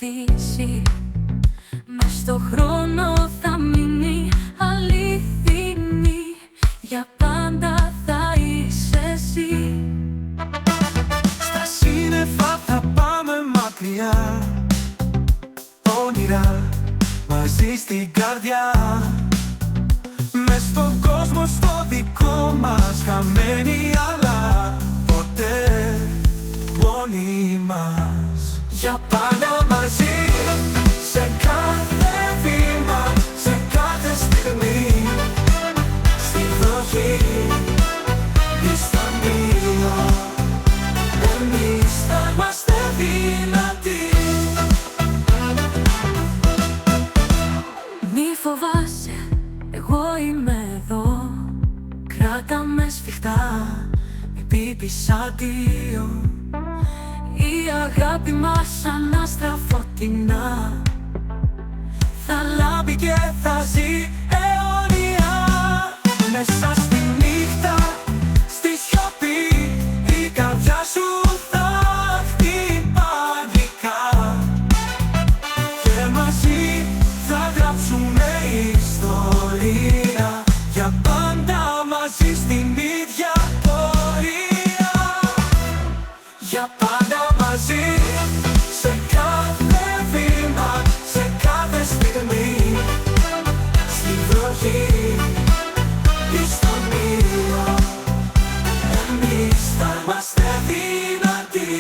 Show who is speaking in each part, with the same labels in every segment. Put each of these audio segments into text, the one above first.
Speaker 1: στήσει. Μες στο χρόνο θα μείνει αληθινή. Για πάντα θα είσαι εσύ.
Speaker 2: Στα σύννεφα θα πάμε μακριά, όνειρα μαζί στην καρδιά. Μες στον κόσμο στο δικό μας, χαμένοι αλλά ποτέ μόνοι μας. Για πάντα μαζί, σε κάθε βήμα, σε κάθε στιγμή, στη βροχή ή στα μία, εμείς θα είμαστε δυνατοί.
Speaker 1: Μη φοβάσαι, εγώ είμαι εδώ. Κράτα με σφιχτά, μην πείπεις αντίο. Η αγάπη μας σαν άστρα φωτεινά θα λάμπει και θα ζει αιώνια. Μέσα στη νύχτα, στη σιωπή, η καρδιά σου θα χτυπά γλυκά. Και μαζί θα γράψουμε ιστορία, για πάντα μαζί στην ίδια πορεία. Για πάντα μαζί, σε κάθε βήμα, σε κάθε στιγμή, στη βροχή ή στο μία, εμείς θα είμαστε δυνατοί.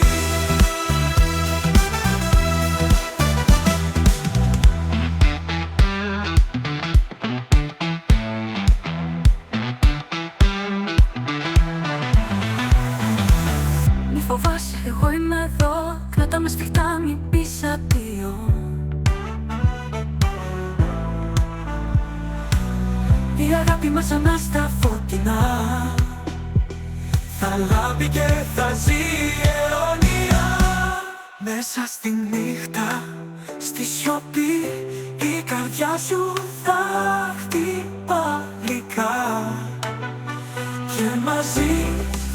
Speaker 1: Μη φοβάσαι, εγώ είμαι εδώ. Κράτα με σφιχτά, μην πεις αντίο. Η αγάπη μας σαν άστρα φωτεινά θα λάμπει και θα ζει αιώνια.
Speaker 2: Μέσα στη νύχτα, στη σιωπή, η καρδιά σου θα χτυπά γλυκά. Και μαζί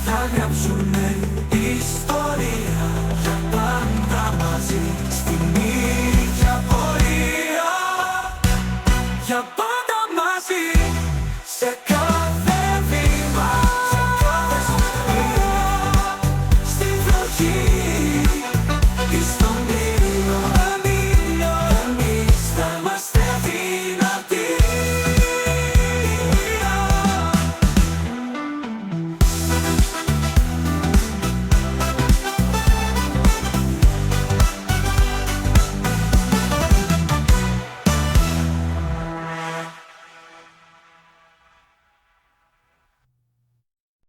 Speaker 2: θα γράψουμε ιστορία,